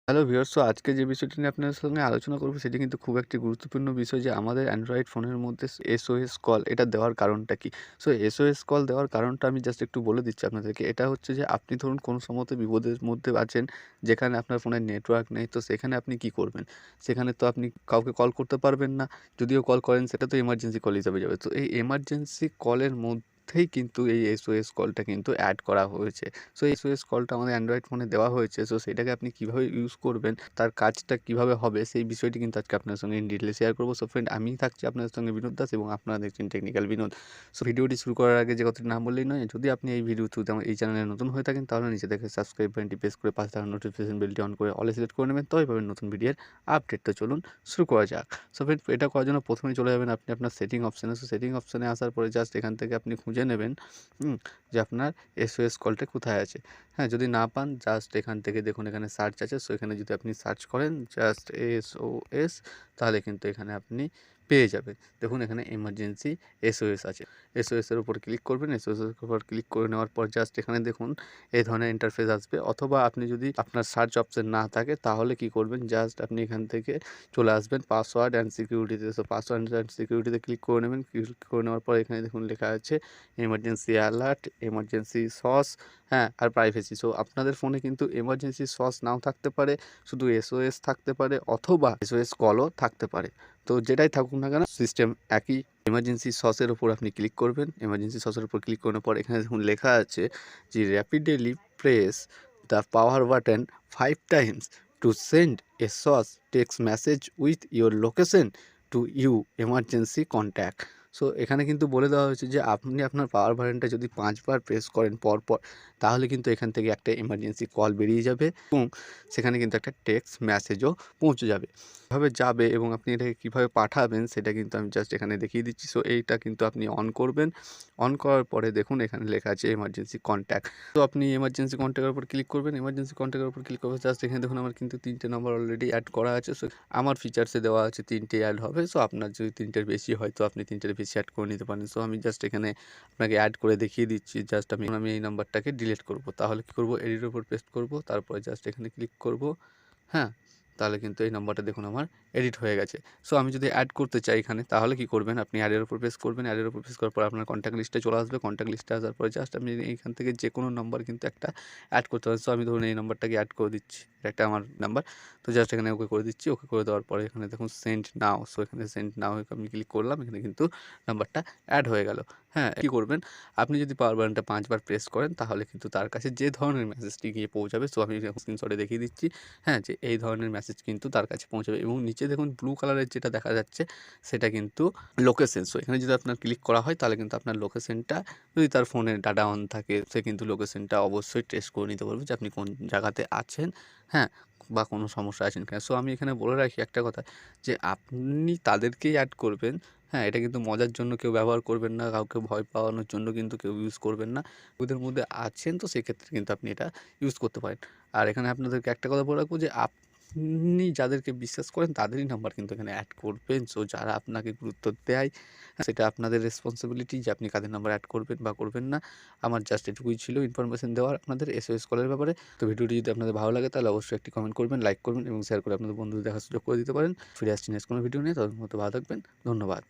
Hello viewers, so আজকে যে বিষয়টি নিয়ে আপনাদের সঙ্গে আলোচনা করব সেটি কিন্তু খুব একটি গুরুত্বপূর্ণ বিষয় যে আমাদের অ্যান্ড্রয়েড ফোনের মধ্যে SOS কল এটা দেওয়ার কারণটা কি? সো SOS কল দেওয়ার কারণটা আমি জাস্ট একটু বলে দিচ্ছি আপনাদেরকে। এটা হচ্ছে যে আপনি ধরুন কোনো সময়তে বিপদের মধ্যে আছেন, যেখানে আপনার ফোনে নেটওয়ার্ক নেই, তো সেখানে আপনি কি করবেন? সেখানে তো আপনি কাউকে কল করতে পারবেন না। যদিও কল করেন সেটা তো এমার্জেন্সি কল হিসাবে যাবে। তো এই এমার্জেন্সি কলের মধ্যেই কিন্তু এই SOS কলটা কিন্তু এড করা হয়েছে। সো এই SOS কলটা আমাদের অ্যান্ড্রয়েড ফোনে দেওয়া হয়েছে। সো সেটাকে আপনি কিভাবে ইউজ করবেন, তার কাজটা কিভাবে হবে সেই বিষয়টি কিন্তু আজকে আপনার সঙ্গে ইন ডিটেইলে শেয়ার করব। সো ফ্রেন্ড, আমি থাকছি আপনাদের সঙ্গে বিনোদ দাস এবং আপনারা দেখছেন টেকনিক্যাল বিনোদ। সো ভিডিওটি শুরু করার আগে যে কথাটি না বললেই নয়, যদি আপনি এই ভিডিও থ্রুতে আমার এই চ্যানেলে নতুন হয়ে থাকেন তাহলে নিচে দেখে সাবস্ক্রাইব বাটনটি প্রেস করে পাশে থাকা নোটিফিকেশন বেলটি অন করে অলে সিলেক্ট করে নেবেন, তবেই পাবেন নতুন ভিডিওর আপডেট। তো চলুন শুরু করা যাক। সো ফ্রেন্ড, এটা করার জন্য প্রথমেই চলে যাবেন আপনি আপনার সেটিং অপশনে। সো সেটিং অপশনে আসার পরে জাস্ট এখান থেকে আপনি খুঁজে নেবেন যে আপনার SOS কলটা কোথায় আছে। হ্যাঁ, যদি না পান জাস্ট এখান থেকে দেখুন এখানে সার্চ আছে। সো এখানে যদি আপনি সার্চ করেন জাস্ট SOS, তাহলে কিন্তু এখানে আপনি পেয়ে যাবেন। দেখুন এখানে এমার্জেন্সি SOS আছে। SOS এর উপর ক্লিক করবেন। SOS এর উপর ক্লিক করে নেওয়ার পর জাস্ট এখানে দেখুন এই ধরনের ইন্টারফেস আসবে, অথবা আপনি যদি আপনার সার্চ অপশন না থাকে তাহলে কি করবেন, জাস্ট আপনি এখান থেকে চলে আসবেন পাসওয়ার্ড অ্যান্ড সিকিউরিটিতে। সো পাসওয়ার্ড অ্যান্ড সিকিউরিটিতে ক্লিক করে নেবেন। ক্লিক করে নেওয়ার পর এখানে দেখুন লেখা আছে এমার্জেন্সি অ্যালার্ট, এমার্জেন্সি সস, হ্যাঁ, আর প্রাইভেসি। সো আপনাদের ফোনে কিন্তু এমার্জেন্সি সস নাও থাকতে পারে, শুধু SOS থাকতে পারে, অথবা SOS কলও থাকতে পারে। তো যেটাই থাকুক না কেন সিস্টেম একই। এমার্জেন্সি সসের উপর আপনি ক্লিক করবেন। এমার্জেন্সি সসের উপর ক্লিক করার পর এখানে দেখুন লেখা আছে যে rapidly press the power button 5 times to send a SOS text message with your location to you emergency contact. So এখানে কিন্তু বলে দেওয়া হয়েছে যে আপনি আপনার পাওয়ার বাটনটা যদি 5 বার প্রেস করেন পরপর, তাহলে কিন্তু এখান থেকে একটা এমার্জেন্সি কল বেরিয়ে যাবে এবং সেখানে কিন্তু একটা টেক্সট মেসেজও পৌঁছে যাবে। এভাবে যাবে এবং আপনি এটাকে কীভাবে পাঠাবেন সেটা কিন্তু আমি জাস্ট এখানে দেখিয়ে দিচ্ছি। সো এইটা কিন্তু আপনি অন করবেন। অন করার পরে দেখুন এখানে লেখা আছে এমার্জেন্সি কন্ট্যাক্ট। তো আপনি এমার্জেন্সি কন্ট্যাক্টের উপর ক্লিক করবেন। এমার্জেন্সি কন্ট্যাক্টের উপর ক্লিক করবেন, জাস্ট এখানে দেখুন আমার কিন্তু 3টে নম্বর অলরেডি অ্যাড করা আছে। সো আমার ফিচার্সে দেওয়া আছে 3টে অ্যাড হবে। সো আপনার যদি 3টের বেশি হয় তো আপনি 3টের বেশি অ্যাড করে নিতে পারেন। সো আমি জাস্ট এখানে আপনাকে অ্যাড করে দেখিয়ে দিচ্ছি। জাস্ট আমি এই নাম্বারটাকে ডিলিট করব। তাহলে কী করব, এডিটের উপর পেস্ট করব, তারপরে জাস্ট এখানে ক্লিক করব। হ্যাঁ, তাহলে কিন্তু এই নম্বরটা দেখুন আমার এডিট হয়ে গেছে। সো আমি যদি অ্যাড করতে চাই এখানে, তাহলে কি করবেন, আপনি অ্যাডের উপর প্রেস করবেন। অ্যাডের উপর প্রেস করার পর আপনার কন্ট্যাক্ট লিস্টে চলে আসবে। কন্ট্যাক্ট লিস্টে আসার পরে জাস্ট আপনি এইখান থেকে যে কোনো নাম্বার কিন্তু একটা অ্যাড করতে পারেন। সো আমি ধরুন এই নাম্বারটাকে অ্যাড করে দিচ্ছি। এটা একটা আমার নাম্বার। তো জাস্ট এখানে ওকে করে দিচ্ছি। ওকে করে দেওয়ার পরে এখানে দেখুন সেন্ড নাও। সো এখানে সেন্ড নাও আমি ক্লিক করলাম। এখানে কিন্তু নাম্বারটা অ্যাড হয়ে গেল। হ্যাঁ, কি করবেন, আপনি যদি পাওয়ার বাটনটা 5 বার প্রেস করেন তাহলে কিন্তু তার কাছে যে ধরনের মেসেজটি গিয়ে পৌঁছাবে, সো আমি স্ক্রিনশটে দেখিয়ে দিচ্ছি। হ্যাঁ, যে এই ধরনের মেসেজ কিন্তু তার কাছে পৌঁছাবে এবং নিচে দেখুন ব্লু কালারের যেটা দেখা যাচ্ছে সেটা কিন্তু লোকেশন। সো এখানে যদি আপনার ক্লিক করা হয় তাহলে কিন্তু আপনার লোকেশনটা, যদি তার ফোনে ডাটা অন থাকে সে কিন্তু লোকেশনটা অবশ্যই ট্রেস করে নিতে পারবে যে আপনি কোন জায়গাতে আছেন, হ্যাঁ, বা কোনো সমস্যা আছেন কিনা। সো আমি এখানে বলে রাখি একটা কথা, যে আপনি তাদেরকেই অ্যাড করবেন। হ্যাঁ, এটা কিন্তু মজার জন্য কেউ ব্যবহার করবেন না, কাউকে ভয় পাওয়ানোর জন্য কিন্তু কেউ ইউজ করবেন না। ওদের মধ্যে আছেন তো সেক্ষেত্রে কিন্তু আপনি এটা ইউজ করতে পারেন। আর এখানে আপনাদেরকে একটা কথা বলে রাখবো যে আপনি যাদেরকে বিশ্বাস করেন তাদেরই নাম্বার কিন্তু এখানে অ্যাড করবেন। সো যারা আপনাকে গুরুত্ব দেয়, সেটা আপনাদের রেসপন্সিবিলিটি যে আপনি কাদের নাম্বার অ্যাড করবেন বা করবেন না। আমার জাস্ট এটুকুই ছিল ইনফরমেশন দেওয়ার আপনাদের SOS কলের ব্যাপারে। তো ভিডিওটি যদি আপনাদের ভালো লাগে তাহলে অবশ্যই একটি কমেন্ট করবেন, লাইক করবেন এবং শেয়ার করে আপনাদের বন্ধুদের দেখার সুযোগ করে দিতে পারেন। ফিরে আসছি নেক্সট কোনো ভিডিও নিয়ে। ততক্ষণ ভালো থাকবেন। ধন্যবাদ।